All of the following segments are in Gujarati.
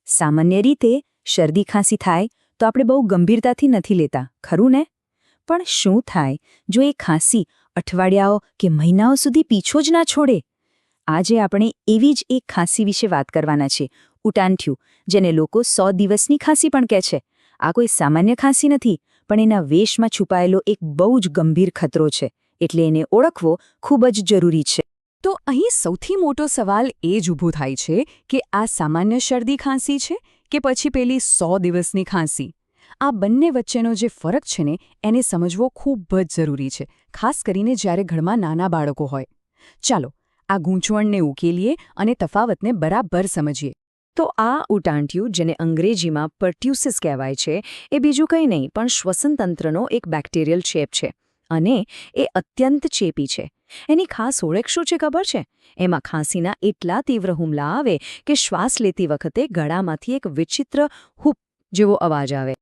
સામાન્ય રીતે શરદી ખાંસી થાય તો આપણે બહુ ગંભીરતાથી નથી લેતા, ખરું ને? પણ શું થાય જો એ ખાંસી અઠવાડિયાઓ કે મહિનાઓ સુધી પીછો જ ના છોડે? આજે આપણે એવી જ એક ખાંસી વિશે વાત કરવાના છે, ઉટાંઠ્યું, જેને લોકો 100 દિવસની ખાંસી પણ કહે છે. આ કોઈ સામાન્ય ખાંસી નથી, પણ એના વેશમાં છુપાયેલો એક બહુ જ ગંભીર ખતરો છે, એટલે એને ઓળખવો ખૂબ જ જરૂરી છે. તો અહીં સૌથી મોટો સવાલ એ જ ઊભો થાય છે કે આ સામાન્ય શરદી ખાંસી છે કે પછી પેલી 100 દિવસની ખાંસી? આ બંને વચ્ચેનો જે ફરક છે ને એને સમજવો ખૂબ જ જરૂરી છે, ખાસ કરીને જ્યારે ઘરમાં નાના બાળકો હોય. ચાલો આ ગૂંચવણને ઉકેલીએ અને તફાવતને બરાબર સમજીએ. તો આ ઉટાંઠ્યું, જેને અંગ્રેજીમાં પર્ટ્યુસિસ કહેવાય છે, એ બીજું કંઈ નહીં પણ શ્વસનતંત્રનો એક બેક્ટેરિયલ ચેપ છે, અને એ અત્યંત ચેપી છે. એની ખાસ ઓળખ શું છે ખબર છે? એમાં ખાંસીના એટલા તીવ્ર હુમલા આવે કે શ્વાસ લેતી વખતે ગળામાંથી એક વિચિત્ર હૂપ જેવો અવાજ આવે.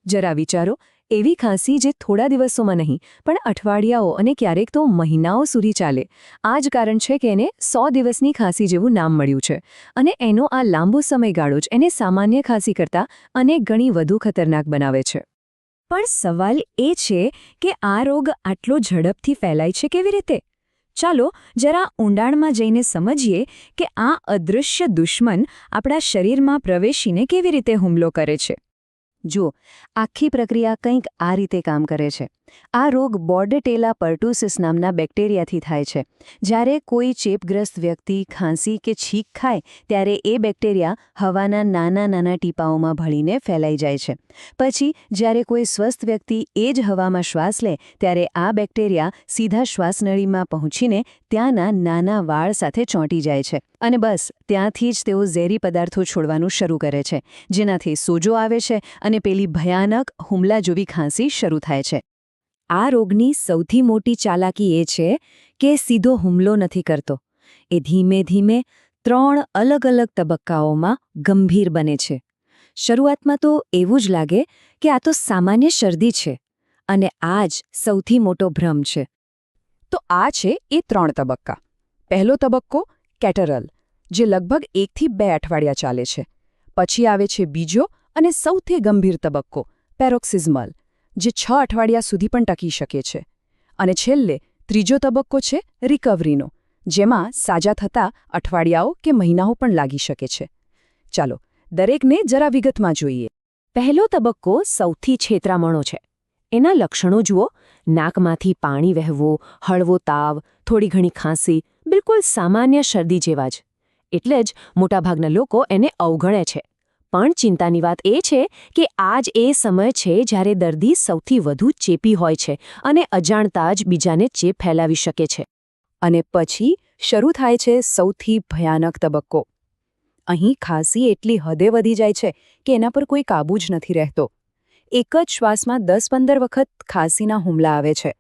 જરા વિચારો, એવી ખાંસી જે થોડા દિવસોમાં નહીં પણ અઠવાડિયાઓ અને ક્યારેક તો મહિનાઓ સુધી ચાલે. આ જ કારણ છે કે એને 100 દિવસની ખાંસી જેવું નામ મળ્યું છે. અને એનો આ લાંબો સમયગાળો જ એને સામાન્ય ખાંસી કરતાં અનેક ગણી વધુ ખતરનાક બનાવે છે. પણ સવાલ એ છે કે આ રોગ આટલો ઝડપથી ફેલાય છે કેવી રીતે? ચાલો જરા ઊંડાણમાં જઈને સમજીએ કે આ અદૃશ્ય દુશ્મન આપણા શરીરમાં પ્રવેશીને કેવી રીતે હુમલો કરે છે. જો આખી પ્રક્રિયા કંઈક આ રીતે કામ કરે છે. આ રોગ બોર્ડેટેલા પર્ટુસિસ નામના બેક્ટેરિયાથી થાય છે. જ્યારે કોઈ ચેપગ્રસ્ત વ્યક્તિ ખાંસી કે છીંક ખાય ત્યારે એ બેક્ટેરિયા હવાના નાના નાના ટીપાઓમાં ભળીને ફેલાઈ જાય છે. પછી જ્યારે કોઈ સ્વસ્થ વ્યક્તિ એ જ હવામાં શ્વાસ લે ત્યારે આ બેક્ટેરિયા સીધા શ્વાસનળીમાં પહોંચીને ત્યાંના નાના વાળ સાથે ચોંટી જાય છે. અને બસ ત્યાંથી જ તેઓ ઝેરી પદાર્થો છોડવાનું શરૂ કરે છે, જેનાથી સોજો આવે છે અને પેલી ભયાનક હુમલા જેવી ખાંસી શરૂ થાય છે. આ રોગની સૌથી મોટી ચાલાકી એ છે કે સીધો હુમલો નથી કરતો. એ ધીમે ધીમે 3 અલગ અલગ તબક્કાઓમાં ગંભીર બને છે. શરૂઆતમાં તો એવું જ લાગે કે આ તો સામાન્ય શરદી છે, અને આ જ સૌથી મોટો ભ્રમ છે. તો આ છે એ 3 તબક્કા. પહેલો તબક્કો કેટરલ, જે લગભગ 1 થી 2 અઠવાડિયા ચાલે છે. પછી આવે છે બીજો અને સૌથી ગંભીર તબક્કો પેરોક્સિઝમલ, જે 6 અઠવાડિયા સુધી પણ ટકી શકે છે. અને છેલ્લે ત્રીજો તબક્કો છે રિકવરીનો, જેમાં સાજા થતા અઠવાડિયાઓ કે મહિનાઓ પણ લાગી શકે છે. ચાલો દરેકને જરા વિગતમાં જોઈએ. પહેલો તબક્કો સૌથી છેતરામણો છે. એના લક્ષણો જુઓ: નાકમાંથી પાણી વહેવું, હળવો તાવ, થોડી ઘણી ખાંસી, બિલકુલ સામાન્ય શરદી જેવા જ. એટલે જ મોટાભાગના લોકો એને અવગણે છે. પણ ચિંતાની વાત એ છે કે આ જ એ સમય છે જ્યારે દર્દી સૌથી વધુ ચેપી હોય છે અને અજાણતા જ બીજાને ચેપ ફેલાવી શકે છે. અને પછી શરૂ થાય છે સૌથી ભયાનક તબક્કો. અહીં ખાંસી એટલી હદે વધી જાય છે કે એના પર કોઈ કાબૂ જ નથી રહેતો. એક જ શ્વાસમાં 10-15 વખત ખાંસીના હુમલા આવે છે.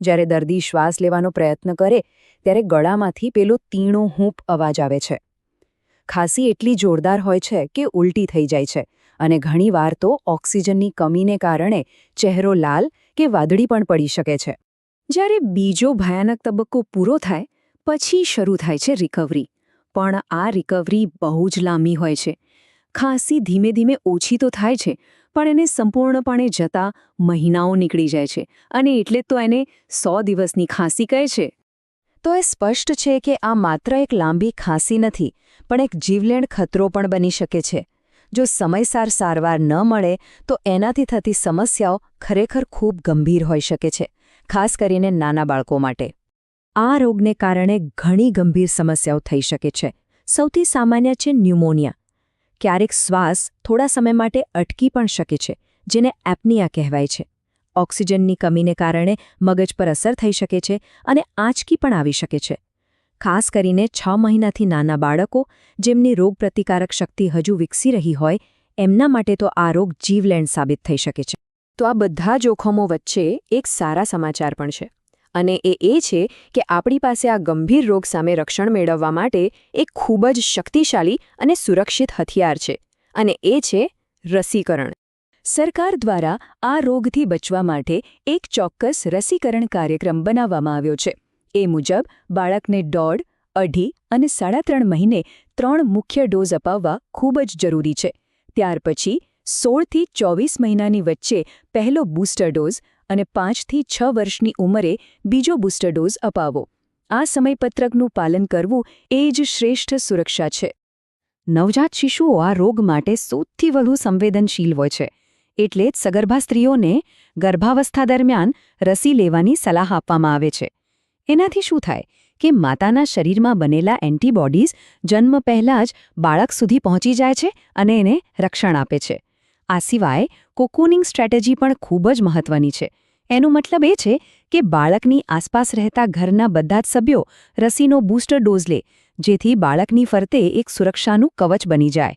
જ્યારે દર્દી શ્વાસ લેવાનો પ્રયત્ન કરે ત્યારે ગળામાંથી પેલો તીણો હૂંપ અવાજ આવે છે. ખાંસી એટલી જોરદાર હોય છે કે ઉલટી થઈ જાય છે, અને ઘણીવાર તો ઓક્સિજનની કમીને કારણે ચહેરો લાલ કે વાદળી પણ પડી શકે છે. જ્યારે બીજો ભયાનક તબક્કો પૂરો થાય પછી શરૂ થાય છે રિકવરી. પણ આ રિકવરી બહુ જ લાંબી હોય છે. ખાંસી ધીમે ધીમે ઓછી તો થાય છે, પણ એને સંપૂર્ણપણે જતા મહિનાઓ નીકળી જાય છે, અને એટલે તો એને 100 દિવસની ખાંસી કહે છે. તો એ સ્પષ્ટ છે કે આ માત્ર એક લાંબી ખાંસી નથી, પણ એક જીવલેણ ખતરો પણ બની શકે છે. જો સમયસર સારવાર ન મળે તો એનાથી થતી સમસ્યાઓ ખરેખર ખૂબ ગંભીર હોઈ શકે છે, ખાસ કરીને નાના બાળકો માટે. આ રોગને કારણે ઘણી ગંભીર સમસ્યાઓ થઈ શકે છે. સૌથી સામાન્ય છે ન્યુમોનિયા. ક્યારેક શ્વાસ થોડા સમય માટે અટકી પણ શકે છે, જેને એપ્નિયા કહેવાય છે. ઓક્સિજનની કમીને કારણે મગજ પર અસર થઈ શકે છે અને આંચકી પણ આવી શકે છે. ખાસ કરીને 6 મહિનાથી નાના બાળકો, જેમની રોગપ્રતિકારક શક્તિ હજુ વિકસી રહી હોય, એમના માટે તો આ રોગ જીવલેણ સાબિત થઈ શકે છે. તો આ બધા જોખમો વચ્ચે એક સારા સમાચાર પણ છે, અને એ છે કે આપણી પાસે આ ગંભીર રોગ સામે રક્ષણ મેળવવા માટે એક ખૂબ જ શક્તિશાળી અને સુરક્ષિત હથિયાર છે, અને એ છે રસીકરણ. સરકાર દ્વારા આ રોગથી બચવા માટે એક ચોક્કસ રસીકરણ કાર્યક્રમ બનાવવામાં આવ્યો છે. એ મુજબ બાળકને 1.5, 2.5 અને 3.5 મહિને 3 મુખ્ય ડોઝ અપાવવા ખૂબ જ જરૂરી છે. ત્યાર પછી 16થી 24 મહિનાની વચ્ચે પહેલો બૂસ્ટર ડોઝ અને 5થી 6 વર્ષની ઉંમરે બીજો બૂસ્ટર ડોઝ અપાવો. આ સમયપત્રકનું પાલન કરવું એ જ શ્રેષ્ઠ સુરક્ષા છે. નવજાત શિશુઓ આ રોગ માટે સૌથી વધુ સંવેદનશીલ હોય છે. એટલે જ સગર્ભા સ્ત્રીઓને ગર્ભાવસ્થા દરમિયાન રસી લેવાની સલાહ આપવામાં આવે છે. એનાથી શું થાય કે માતાના શરીરમાં બનેલા એન્ટીબોડીઝ જન્મ પહેલાં જ બાળક સુધી પહોંચી જાય છે અને એને રક્ષણ આપે છે. આ સિવાય કોકુનિંગ સ્ટ્રેટેજી પણ ખૂબ જ મહત્વની છે. એનો મતલબ એ છે કે બાળકની આસપાસ રહેતા ઘરના બધા જ સભ્યો રસીનો બૂસ્ટર ડોઝ લે, જેથી બાળકની ફરતે એક સુરક્ષાનું કવચ બની જાય.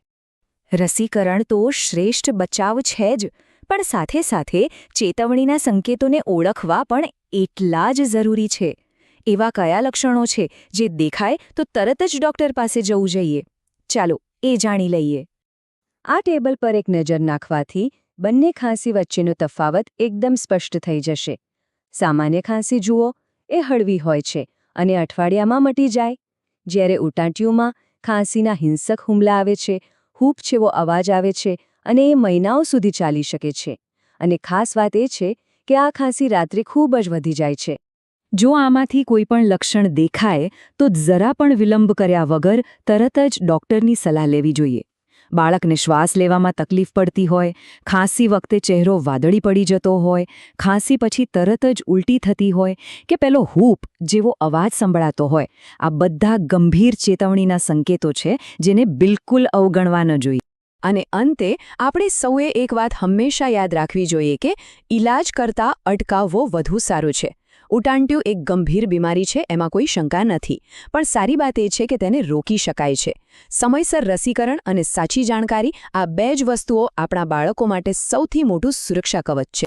રસીકરણ તો શ્રેષ્ઠ બચાવ છે જ, પણ સાથે સાથે ચેતવણીના સંકેતોને ઓળખવા પણ એટલા જ જરૂરી છે. એવા કયા લક્ષણો છે જે દેખાય તો તરત જ ડૉક્ટર પાસે જવું જોઈએ? ચાલો એ જાણી લઈએ. આ ટેબલ પર એક નજર નાખવાથી બંને ખાંસી વચ્ચેનો તફાવત એકદમ સ્પષ્ટ થઈ જશે. સામાન્ય ખાંસી જુઓ એ હળવી હોય છે અને અઠવાડિયામાં મટી જાય, જ્યારે ઉટાંટિયુંમાં ખાંસીના હિંસક હુમલા આવે છે, હૂંફ જેવો અવાજ આવે છે અને એ મહિનાઓ સુધી ચાલી શકે છે. અને ખાસ વાત એ છે કે આ ખાંસી રાત્રે ખૂબ જ વધી જાય છે. જો આમાંથી કોઈ પણ લક્ષણ દેખાય તો જરા પણ વિલંબ કર્યા વગર તરત જ ડૉક્ટરની સલાહ લેવી જોઈએ. બાળકને શ્વાસ લેવામાં તકલીફ પડતી હોય, ખાંસી વખતે ચહેરો વાદળી પડી જતો હોય, ખાંસી પછી તરત જ ઉલટી થતી હોય કે પેલો હૂંફ જેવો અવાજ સંભળાતો હોય, આ બધા ગંભીર ચેતવણીના સંકેતો છે જેને બિલકુલ અવગણવા ન જોઈએ. અને અંતે આપણે સૌએ એક વાત હંમેશા યાદ રાખવી જોઈએ કે ઈલાજ કરતાં અટકાવવો વધુ સારું છે. ઉટાંટિયું એક ગંભીર બીમારી છે, એમાં કોઈ શંકા નથી, પણ સારી વાત એ છે કે તેને રોકી શકાય છે. સમયસર રસીકરણ અને સાચી જાણકારી, આ બે જ વસ્તુઓ આપણા બાળકો માટે સૌથી મોટું સુરક્ષા કવચ છે.